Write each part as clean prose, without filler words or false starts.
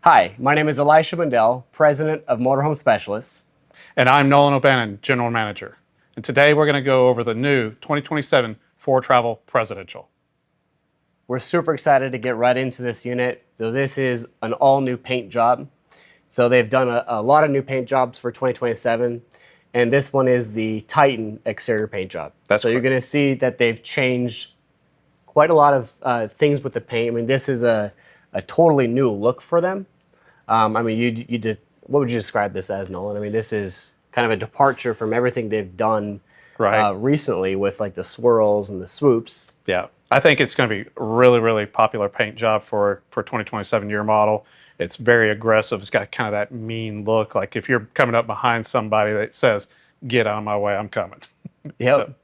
Hi, my name is Elisha Mundell, President of Motorhome Specialists. And I'm Nolan O'Bannon, General Manager. And today we're going to go over the new 2027 Foretravel Presidential. We're super excited to get right into this unit. So this is an all-new paint job. So they've done a lot of new paint jobs for 2027, and this one is the Titan exterior paint job. That's so correct. You're going to see that they've changed quite a lot of things with the paint. I mean, this is a totally new look for them. I mean, you just, what would you describe this as, Nolan? I mean, this is kind of a departure from everything they've done recently with like the swirls and the swoops. Yeah, I think it's going to be a really, really popular paint job for 2027 year model. It's very aggressive. It's got kind of that mean look. Like if you're coming up behind somebody that says, "Get out of my way, I'm coming." Yep. So,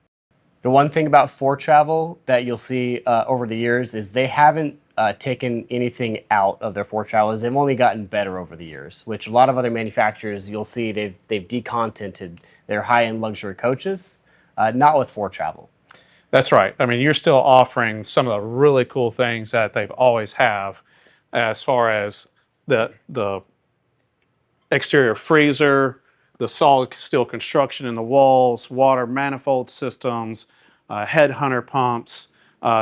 the one thing about Foretravel that you'll see over the years is they haven't taken anything out of their Foretravels. They've only gotten better over the years, which a lot of other manufacturers, you'll see they've decontented their high-end luxury coaches, not with Foretravel. That's right. I mean, you're still offering some of the really cool things that they've always have, as far as the exterior freezer, the solid steel construction in the walls, water manifold systems, headhunter pumps,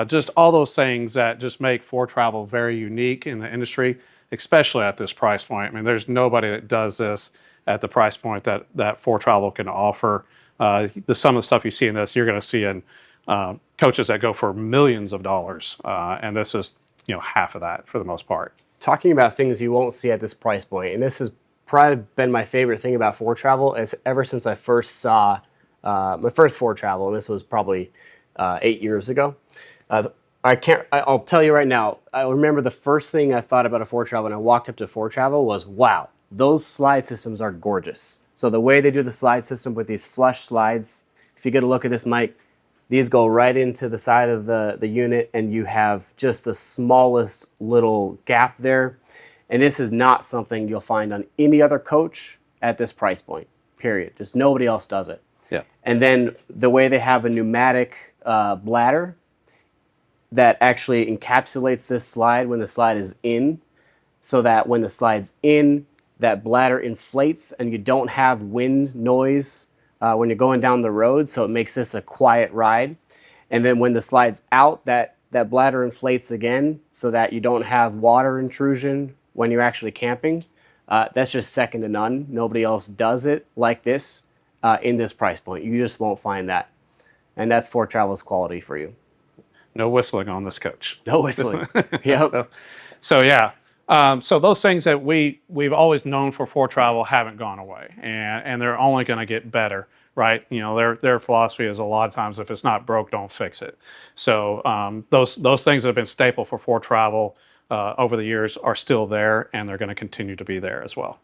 just all those things that just make Foretravel very unique in the industry, especially at this price point. I mean, there's nobody that does this at the price point that Foretravel can offer. Some of the stuff you see in this, you're going to see in coaches that go for millions of dollars, and this is half of that for the most part. Talking about things you won't see at this price point, and this has probably been my favorite thing about Foretravel is ever since I first saw my first Foretravel, and this was probably 8 years ago. I'll tell you right now, I remember the first thing I thought about a Foretravel when I walked up to Foretravel was, wow, those slide systems are gorgeous. So the way they do the slide system with these flush slides, if you get a look at this, Mike, these go right into the side of the unit, and you have just the smallest little gap there. And this is not something you'll find on any other coach at this price point, period. Just nobody else does it. Yeah. And then the way they have a pneumatic bladder that actually encapsulates this slide when the slide is in, so that when the slide's in, that bladder inflates and you don't have wind noise when you're going down the road, so it makes this a quiet ride. And then when the slide's out, that bladder inflates again so that you don't have water intrusion when you're actually camping. That's just second to none. Nobody else does it like this in this price point. You just won't find that. And that's Foretravel's quality for you. No whistling on this coach. No whistling. Yep. So yeah. So those things that we've always known for Foretravel haven't gone away, and they're only going to get better, right? Their philosophy is a lot of times if it's not broke, don't fix it. So those things that have been staple for Foretravel over the years are still there, and they're going to continue to be there as well.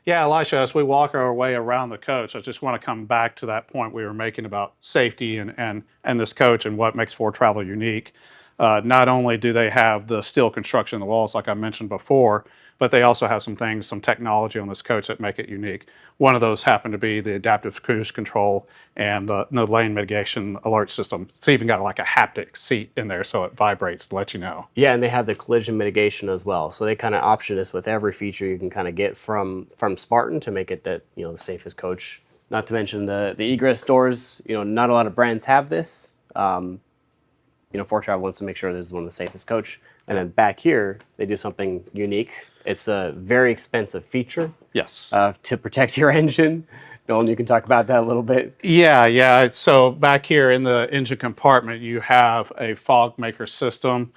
Yeah, Elisha, as we walk our way around the coach, I just want to come back to that point we were making about safety and this coach and what makes Foretravel unique. Not only do they have the steel construction in the walls, like I mentioned before, but they also have some technology on this coach that make it unique. One of those happened to be the adaptive cruise control and the lane mitigation alert system. It's even got like a haptic seat in there so it vibrates to let you know. Yeah, and they have the collision mitigation as well. So they kind of option this with every feature you can kind of get from Spartan to make it the safest coach. Not to mention the egress doors. Not a lot of brands have this. Foretravel wants to make sure this is one of the safest coach. And then back here, they do something unique. It's a very expensive feature. Yes. To protect your engine. Nolan, you can talk about that a little bit. Yeah. So back here in the engine compartment, you have a fog maker system.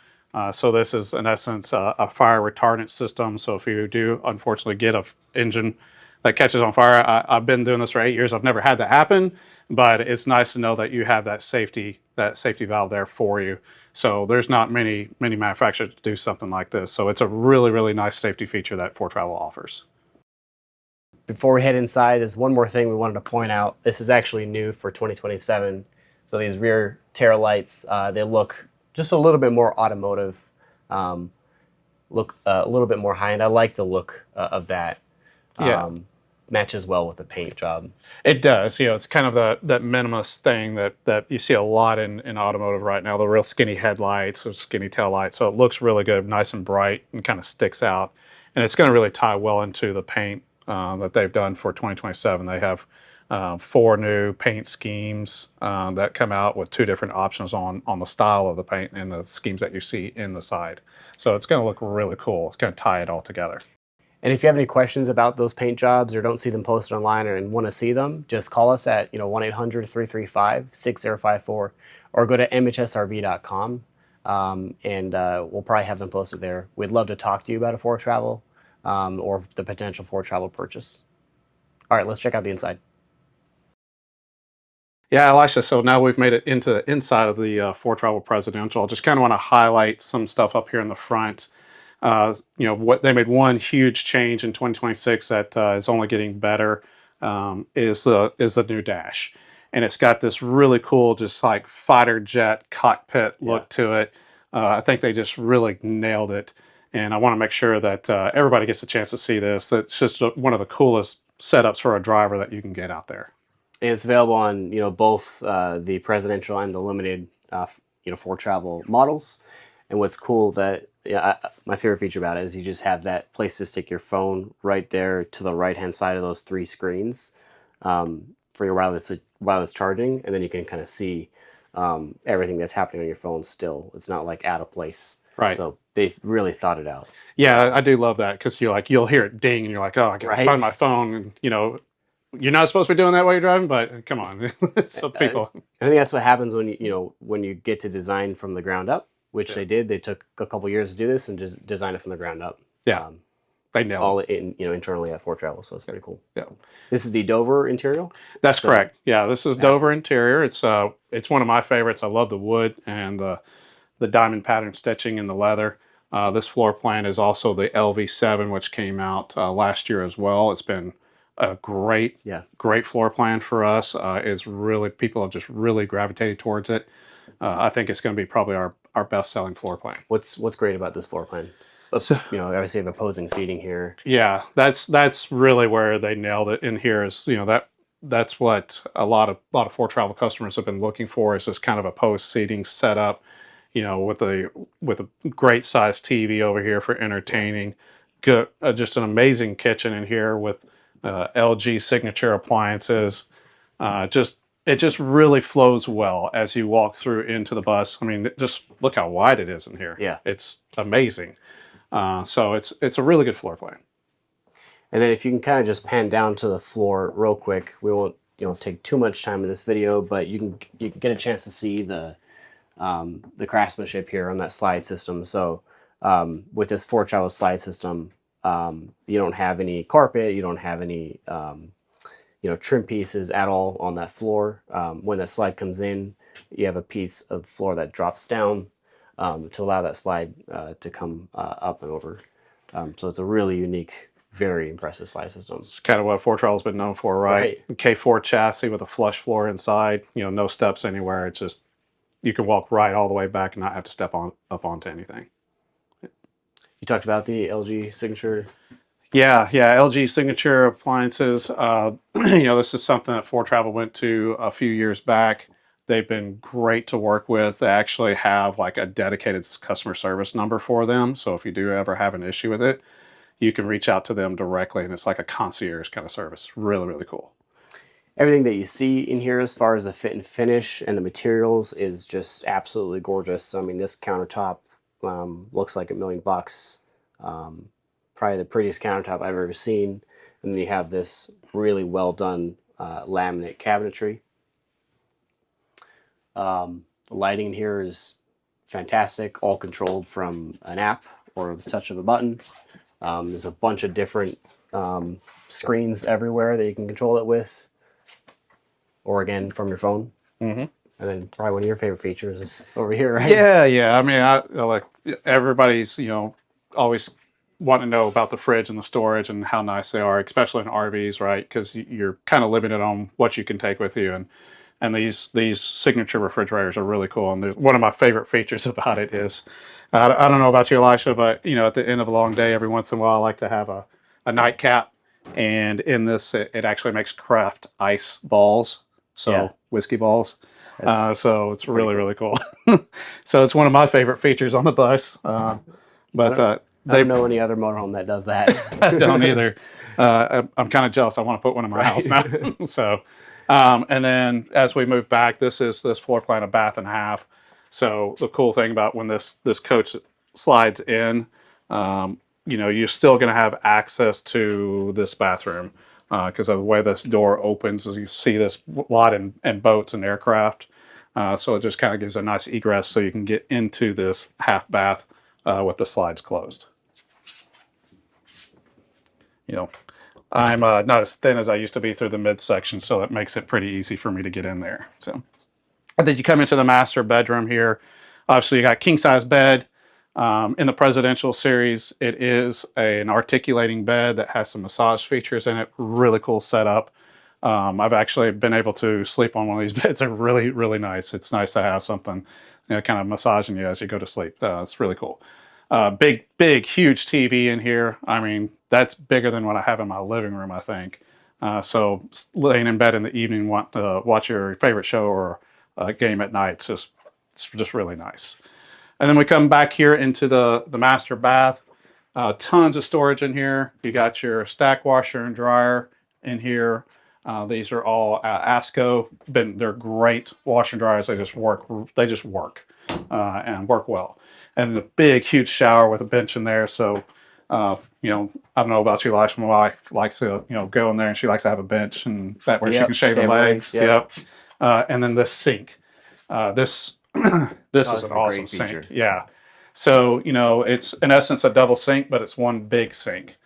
So this is, in essence, a fire retardant system. So if you do, unfortunately, get an engine that catches on fire, I've been doing this for 8 years. I've never had that happen, but it's nice to know that you have that safety valve there for you. So there's not many manufacturers that do something like this. So it's a really, really nice safety feature that Foretravel offers. Before we head inside, there's one more thing we wanted to point out. This is actually new for 2027. So these rear tail lights, they look just a little bit more automotive, look a little bit more high-end. I like the look of that. Yeah. Matches well with the paint job. It does. It's kind of that minimalist thing that you see a lot in automotive right now, the real skinny headlights or skinny tail lights. So it looks really good, nice and bright, and kind of sticks out. and it's going to really tie well into the paint that they've done for 2027. They have 4 new paint schemes that come out with 2 different options on the style of the paint and the schemes that you see in the side. So it's going to look really cool. It's going to tie it all together. And if you have any questions about those paint jobs or don't see them posted online and want to see them, just call us at 1-800-335-6054 or go to mhsrv.com and we'll probably have them posted there. We'd love to talk to you about a Foretravel or the potential Foretravel purchase. All right, let's check out the inside. Yeah, Elisha, so now we've made it into the inside of the Foretravel Presidential. I just kind of want to highlight some stuff up here in the front. What they made one huge change in 2026 that is only getting better is the new dash, and it's got this really cool, just like fighter jet cockpit look to it. I think they just really nailed it, and I want to make sure that everybody gets a chance to see this. That's just one of the coolest setups for a driver that you can get out there. And it's available on both the Presidential and the limited Foretravel models. And what's cool that my favorite feature about it is you just have that place to stick your phone right there to the right hand side of those 3 screens for your wireless charging, and then you can kind of see everything that's happening on your phone still. It's not like out of place. Right. So they've really thought it out. Yeah, I do love that because you'll hear it ding and you're like, oh, I gotta find my phone, and you're not supposed to be doing that while you're driving, but come on. So people. I think that's what happens when you get to design from the ground up, which they did. They took a couple years to do this and just design it from the ground up. Yeah, they nailed all internally at Foretravel, so it's pretty cool. Yeah, this is the Dover interior. That's correct. Yeah, this is Dover interior. It's one of my favorites. I love the wood and the diamond pattern stitching in the leather. This floor plan is also the LV7, which came out last year as well. It's been a great floor plan for us. People have just really gravitated towards it. I think it's going to be probably our best selling floor plan. What's great about this floor plan? Obviously you have opposing seating here. Yeah, that's really where they nailed it in here. Is that's what a lot of Foretravel customers have been looking for, is this kind of opposed seating setup. With a great size TV over here for entertaining. Good, just an amazing kitchen in here with LG signature appliances. It just really flows well as you walk through into the bus. I mean, just look how wide it is in here. Yeah, it's amazing. So it's a really good floor plan. And then if you can kind of just pan down to the floor real quick, we won't take too much time in this video, but you can get a chance to see the craftsmanship here on that slide system. So with this Foretravel slide system, you don't have any carpet, you don't have any trim pieces at all on that floor. When that slide comes in, you have a piece of floor that drops down to allow that slide to come up and over. So it's a really unique, very impressive slide system. It's kind of what Foretravel's been known for, right? K4 chassis with a flush floor inside, no steps anywhere. It's just, you can walk right all the way back and not have to step up onto anything. You talked about the LG signature. Yeah, LG signature appliances. This is something that Foretravel went to a few years back. They've been great to work with. They actually have like a dedicated customer service number for them. So if you do ever have an issue with it, you can reach out to them directly, and it's like a concierge kind of service. Really, really cool. Everything that you see in here as far as the fit and finish and the materials is just absolutely gorgeous. So, I mean, this countertop looks like $1 million. Probably the prettiest countertop I've ever seen. And then you have this really well done laminate cabinetry. The lighting here is fantastic, all controlled from an app or the touch of a button. There's a bunch of different screens everywhere that you can control it with, or again from your phone. Mm-hmm. And then probably one of your favorite features is over here, right? Yeah. I mean, I like everybody's always want to know about the fridge and the storage and how nice they are, especially in RVs, right? Because you're kind of limited on what you can take with you, and these signature refrigerators are really cool. And one of my favorite features about it is, I don't know about you, Elisha, but at the end of a long day, every once in a while, I like to have a nightcap, and in this, it actually makes craft ice balls, so whiskey balls. So it's really, really cool. So it's one of my favorite features on the bus. But I don't know any other motorhome that does that. I don't either. I'm kind of jealous. I want to put one in my house now. So, and then as we move back, this floor plan a bath and a half. So the cool thing about when this coach slides in, you're still going to have access to this bathroom because of the way this door opens. As you see this a lot in boats and aircraft. So it just kind of gives a nice egress so you can get into this half bath with the slides closed. I'm not as thin as I used to be through the midsection, so it makes it pretty easy for me to get in there. So, and then you come into the master bedroom here. Obviously, you got king size bed. In the Presidential series, it is an articulating bed that has some massage features in it. Really cool setup. I've actually been able to sleep on one of these beds. They're really, really nice. It's nice to have something, kind of massaging you as you go to sleep. It's really cool. Big, huge TV in here. I mean, that's bigger than what I have in my living room, I think. So laying in bed in the evening, want to watch your favorite show or a game at night, it's just really nice. And then we come back here into the master bath. Tons of storage in here. You got your stack washer and dryer in here. These are all ASCO. They're great washer and dryers. They just work. And work well. And a big, huge shower with a bench in there. So, I don't know about you, Elijah. My wife likes to, go in there and she likes to have a bench and that way she can shave her legs. Yep. And then this sink. This is an awesome sink. Yeah. So, it's in essence a double sink, but it's one big sink.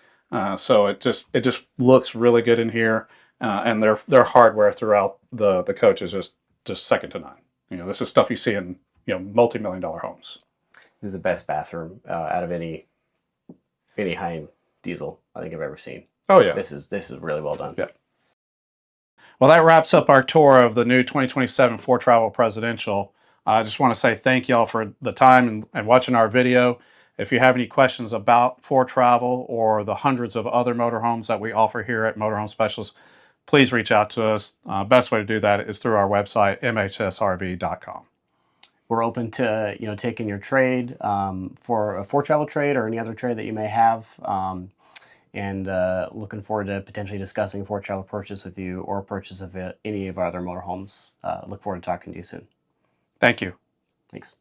So it just looks really good in here. And their hardware throughout the coach is just second to none. This is stuff you see in, multi-million-dollar homes. This is the best bathroom out of any high-end diesel I think I've ever seen. Oh yeah, this is really well done. Yeah. Well, that wraps up our tour of the new 2027 Foretravel Presidential. I just want to say thank y'all for the time and watching our video. If you have any questions about Foretravel or the hundreds of other motorhomes that we offer here at Motorhome Specialists, please reach out to us. Best way to do that is through our website, mhsrv.com. We're open to taking your trade for a Foretravel trade or any other trade that you may have, and looking forward to potentially discussing Foretravel purchase with you or purchase of any of our other motorhomes. Look forward to talking to you soon. Thank you. Thanks.